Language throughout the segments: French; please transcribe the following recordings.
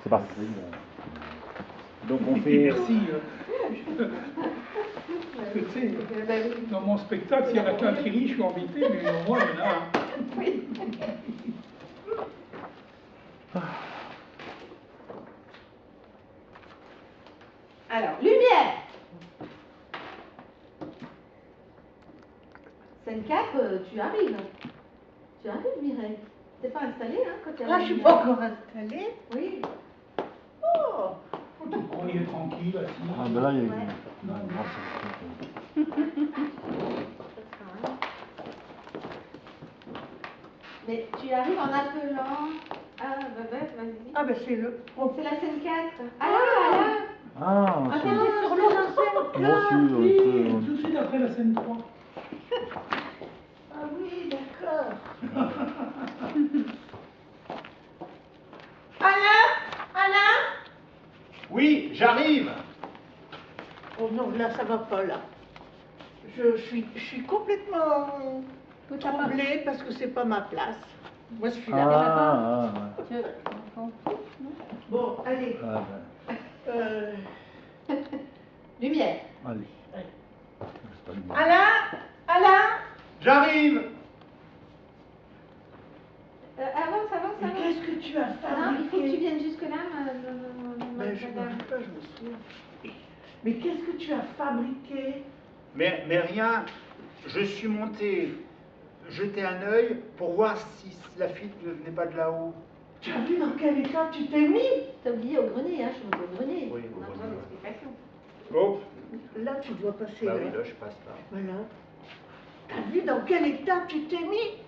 C'est pas. Donc on fait. Merci. Parce que tu sais, dans mon spectacle, s'il y en a qu'un qui rit, je suis embêté, mais au moins il y en a un. Oui. Alors, lumière. Scène 4, tu arrives. Tu arrives, Mireille. T'es pas installée, hein, quand tu arrives. Ah, je suis pas encore installée. Oui. Oh, Tu te croyais tranquille, assis. Ah, ben là, il y a Ouais. non, non, Mais tu arrives en appelant. Ah, bah, vas-y. ah ben c'est le... C'est la scène 4. Ah là. Ah, Ah, c'est. t'es sur l'autre scène. Moi aussi, Oui, un tout de suite après la scène 3. Ah oui, d'accord. Alain? Alain? Oui, j'arrive. Oh non, là ça va pas là. Je suis complètement troublée parce que c'est pas ma place. Moi je suis là. Ah, ouais. Bon, allez. Ah, ben, Euh, Lumière. allez. C'est pas une Alain? Alain? J'arrive. Avance. Mais qu'est-ce que tu as Non, il faut que tu fabriqué? viennes jusque-là, Ben, je me madame. rappelle pas, je me souviens. Mais qu'est-ce que tu as fabriqué? Mais rien, je suis monté, jeter un œil pour voir si la fille ne venait pas de là-haut. Tu as vu dans quel état tu t'es mis? T'as oublié au grenier, hein, je suis montée au grenier. Oui, au On a besoin grenier. d'explications. Oh, Là, tu dois passer bah là. oui, là, je passe là. Voilà. T'as vu dans quel état tu t'es mis?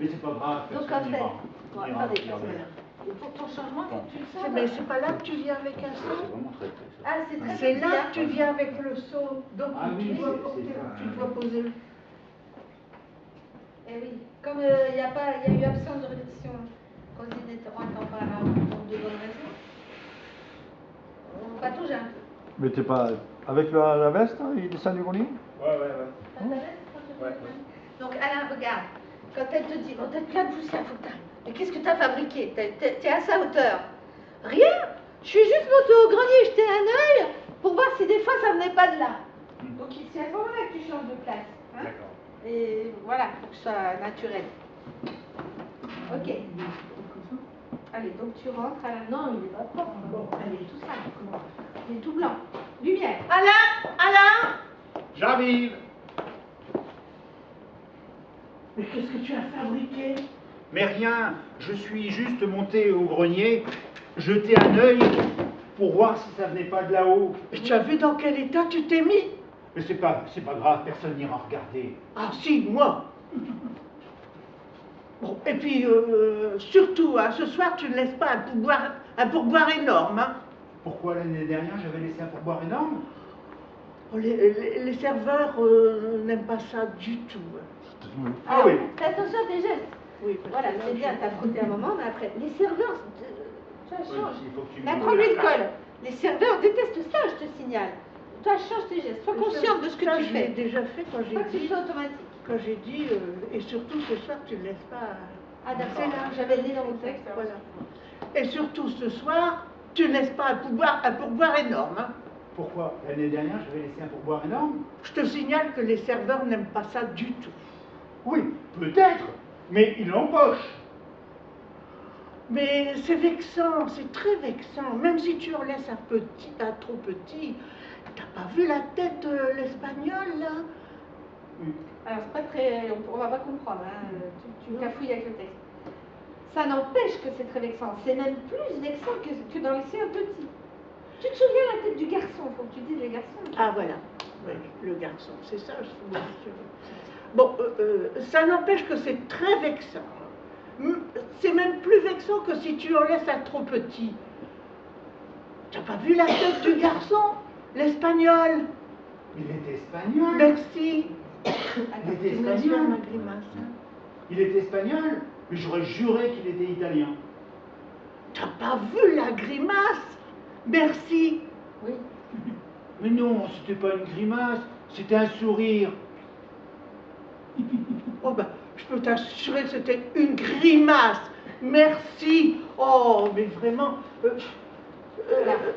Mais c'est pas grave, Donc, personne en fait, n'ira. bon, On ira, attendez, regardez. Et pour ton changement, il faut que tu le saches. Mais c'est pas là que tu viens avec un C'est seau? vraiment très très ça. Ah, c'est très C'est bien. là que tu viens avec le seau. Donc Ah oui, tu dois c'est porter, ça. tu dois poser le... Eh oui, comme il y a eu absence de répétition cause ininterrompue auparavant pour de bonnes raisons, on patauge un peu. Mais t'es pas. Avec la veste, hein, il descend du grenier? Ouais. T'as ta veste quand tu Ouais, reviens? ouais. Donc Alain, regarde, quand elle te dit, oh t'as plein de poussière, faut que t'arrives. Mais qu'est-ce que t'as fabriqué? T'es à sa hauteur. Rien. Je suis juste montée au grenier, jeter un œil pour voir si des fois ça venait pas de là. Donc c'est à ce moment-là que tu changes de place. Hein? D'accord. Et voilà, pour que ce soit naturel. Ok. Allez, donc tu rentres à la... Non, il n'est pas propre. Bon, allez, tout ça. Il est tout blanc. Lumière. Alain! Alain! J'arrive. Mais qu'est-ce que tu as fabriqué? Mais rien, je suis juste monté au grenier, jeter un œil pour voir si ça venait pas de là-haut. Mais tu as vu dans quel état tu t'es mis? Mais c'est pas grave, personne n'ira regarder. Ah si, moi. Bon, et puis surtout, hein, ce soir tu ne laisses pas un pourboire énorme. Hein. Pourquoi l'année dernière j'avais laissé un pourboire énorme? Oh, les serveurs n'aiment pas ça du tout. Hein. Ah oui. Fais attention à tes gestes. Oui, parce Voilà, que là, c'est bien, t'as frotté un moment, mais après, les serveurs, ça change. il faut que tu Là, me- prends-lui le col. Les serveurs détestent ça, je te signale. Toi, change tes gestes. Sois consciente de ce que ça, tu je l'ai fais. déjà fait quand Pas que ce j'ai dit, soit automatique. et surtout ce soir tu ne laisses pas. Ah d'accord, C'est là. j'avais le nez dans mon texte. Voilà. Et surtout ce soir, tu ne laisses pas un pourboire énorme. Hein. Pourquoi? L'année dernière j'avais laissé un pourboire énorme? Je te signale que les serveurs n'aiment pas ça du tout. Oui, peut-être, mais ils l'empochent. Mais c'est vexant, c'est très vexant. Même si tu en laisses un trop petit, t'as pas vu la tête de l'espagnol là? Oui. Alors, c'est pas très... On va pas comprendre, hein. Tu cafouilles avec le texte. Ça n'empêche que c'est très vexant. C'est même plus vexant que d'en laisser un petit. Tu te souviens la tête du garçon? Faut que tu dises les garçons. Ah voilà, oui, le garçon, c'est ça. Bon, ça n'empêche que c'est très vexant. C'est même plus vexant que si tu en laisses un trop petit. Tu n'as pas vu la tête du garçon? L'espagnol? Il était espagnol. Merci. Il était Tu me laisses faire espagnol. ma grimace. Hein. Il était espagnol, mais j'aurais juré qu'il était italien. T'as pas vu la grimace? Merci. Oui. Mais non, c'était pas une grimace, c'était un sourire. Oh ben, je peux t'assurer que c'était une grimace. Merci. Oh, mais vraiment, Voilà.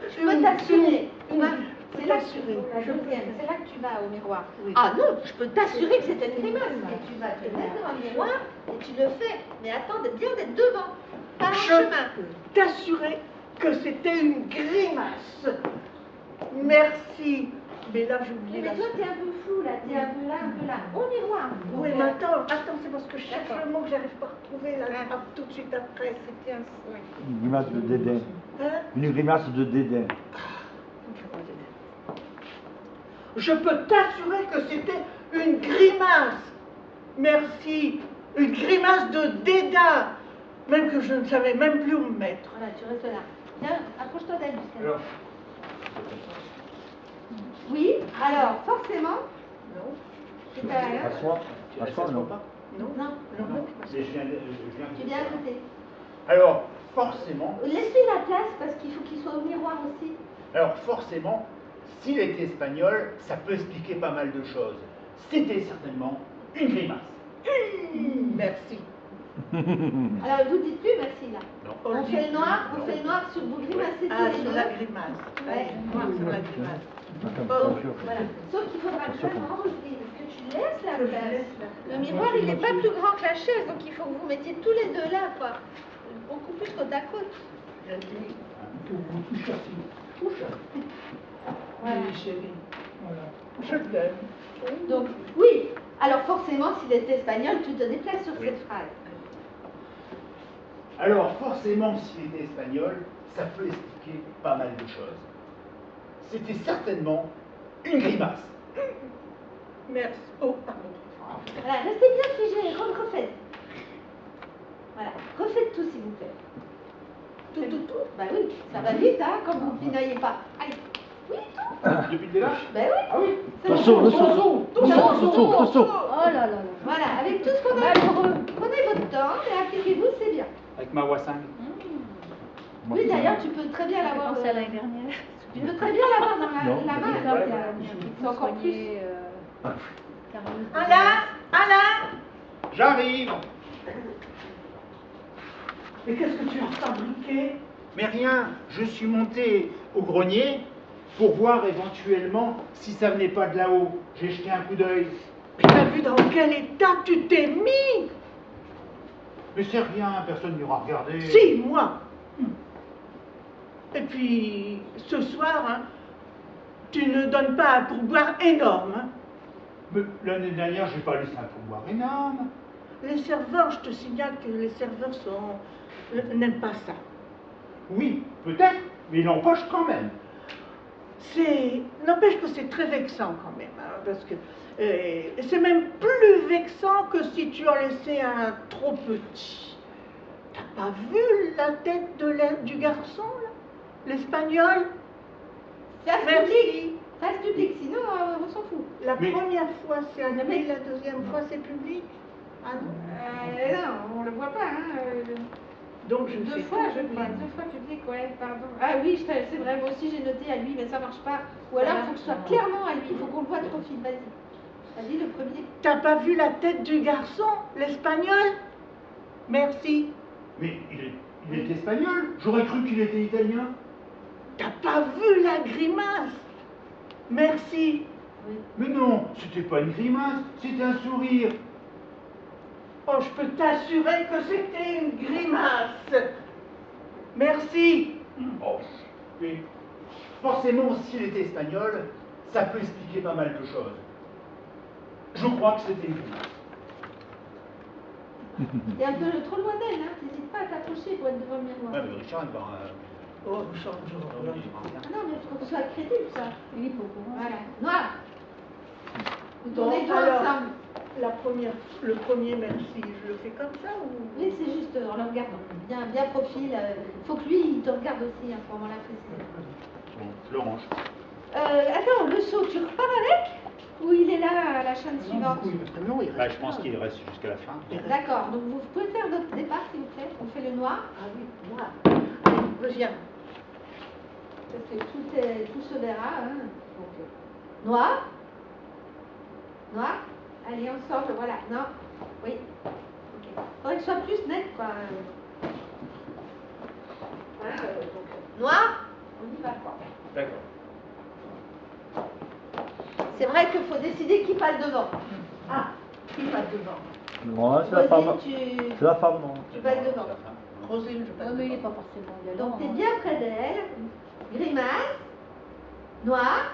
Je peux t'assurer. une- C'est là, t'assurer. la deuxième, c'est là que tu vas au miroir. Oui. Ah non, je peux t'assurer que c'était une grimace. Et tu vas te mettre devant le miroir et tu le fais. Mais attends bien d'être devant, pas en Je chemin. peux t'assurer que c'était une grimace. Merci. Mais là, j'ai oublié Mais la toi, t'es un peu flou là, t'es un peu là, un peu là. Au miroir. Oui, Donc, mais attends, c'est parce que je cherche D'accord. le mot que j'arrive pas à retrouver là, Ah. tout de suite après. C'était un... oui. Une grimace de dédain. Hein? Une grimace de dédain. Je peux t'assurer que c'était une grimace. Merci. Une grimace de dédain. Même que je ne savais même plus où me mettre. Voilà, tu restes là. Tiens, approche-toi d'elle jusqu'à là. Alors, Oui, alors forcément, Non, c'est à là. Assois. ça Assois, se non. voit pas non, Non, non. Mais je viens de- tu viens à côté. Alors, forcément, Laisse-lui la place parce qu'il faut qu'il soit au miroir aussi. s'il était espagnol, ça peut expliquer pas mal de choses. C'était certainement une grimace. Merci. Alors vous dites plus merci là. Non. On fait le noir, sur vous grimacez tous Ah, les sur deux. la grimace. Ouais. Noir sur la grimace. Attends, Bon, bien sûr. voilà. Sauf qu'il faudra vraiment que tu laisses la Que je place. laisse la Le miroir il n'est pas plus grand que la chaise, donc il faut que vous mettiez tous les deux là, quoi. Beaucoup plus côte à côte. Il faut que vous touchiez assis. Voilà. Oui, chérie. Voilà. Je t'aime. Donc, oui. Alors forcément, s'il était espagnol, tu te déplaces sur Oui. cette phrase. Alors, forcément, s'il était espagnol, ça peut expliquer pas mal de choses. C'était certainement une grimace. Merci. Oh, pardon. Voilà, restez bien figés, refaites. Voilà, refaites tout s'il vous plaît. Tout. Bah oui, ça va vite, hein, quand vous pinaillez pas. Allez, oui, tout. Depuis le début. Bah oui. Ah oui. Ça Tout saut, va. le saut. Tout saut. Oh là là là. Voilà, avec tout ce qu'on a, prenez votre temps et appliquez-vous, c'est bien. Avec ma voix 5. Oui, d'ailleurs, tu peux très bien l'avoir. Pensé à l'année dernière. Tu peux très bien l'avoir dans Non. la main. Comme ouais. C'est encore plus. Alain, J'arrive. mais qu'est-ce que tu as fabriqué? Mais rien, je suis monté au grenier pour voir éventuellement si ça venait pas de là-haut. J'ai jeté un coup d'œil. Mais t'as vu dans quel état tu t'es mis? Mais c'est rien, personne n'ira regarder. Si, moi. Et puis, ce soir, hein, tu ne donnes pas un pourboire énorme. Hein. Mais l'année dernière, j'ai pas laissé un pourboire énorme. Les serveurs, je te signale que les serveurs n'aiment pas ça. Oui, peut-être, mais il empoche quand même. N'empêche que c'est très vexant quand même, hein, parce que c'est même plus vexant que si tu en laissais un trop petit. T'as pas vu la tête du garçon, là? L'espagnol? Face Merci. public. Face public, sinon on s'en fout. La Mais- première fois c'est animé, la deuxième fois c'est public. Ah non? Non, on le voit pas, hein. Donc je Deux fais fois, tout je public. crois. 2 fois public, ouais, pardon. Ah oui, c'est vrai, moi aussi j'ai noté à lui, mais ça marche pas. Ou alors il faut que ce soit clairement à lui, il faut qu'on le voit de profil. Vas-y. Vas-y, le premier. T'as pas vu la tête du garçon, l'espagnol? Merci. Mais il est espagnol. J'aurais cru qu'il était italien. T'as pas vu la grimace? Merci. Oui. Mais non, c'était pas une grimace, c'était un sourire. Oh, je peux t'assurer que c'était une grimace. Merci. Oh, mais forcément, s'il était espagnol, ça peut expliquer pas mal de choses. Je crois que c'était une grimace. T'es un peu trop loin d'elle, hein. N'hésite pas à t'approcher pour être devant le miroir. Ouais, mais Richard, il va. Oh, change. Ah non, mais il faut que ce soit crédible, ça. Oui, pour vous. Voilà. Noir. Vous Bon, tournez tout alors, ensemble. le premier merci, je le fais comme ça ou? Oui, c'est juste en le regardant. Bien profil. Il faut que lui, il te regarde aussi à ce moment-là précisément. Bon, je le range. Attends, le saut, tu repars avec? Ou il est là à la chaîne suivante? Non, il reste Bah, je pense qu'il reste jusqu'à la fin. D'accord, donc vous pouvez faire votre départ s'il vous plaît. On fait le noir. Ah oui, moi. Allez, viens. Parce que tout se verra. Hein. Donc, noir. Noir. Allez, ensemble, voilà. Non. Oui. Ok. Faudrait que ce soit plus net, quoi. Voilà, donc, vas pas. D'accord. C'est vrai qu'il faut décider qui passe devant. Ah, qui passe devant. Non, c'est la femme. Rosine, C'est la femme, non. tu passes devant. Rosine, je Ouais, passe. mais il n'est pas forcément galant. Donc t'es hein. bien près d'elle. Grimace. Noir.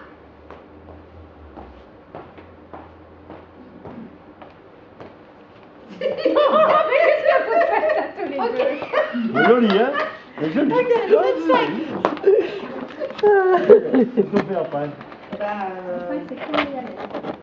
Mais qu'est-ce que vous faites là tous les deux? C'est joli, hein? C'est joli. Ok, Ah, le c'est 25. joli. C'est tout fait après. Bah, Le 5, c'est comme il y a l'air.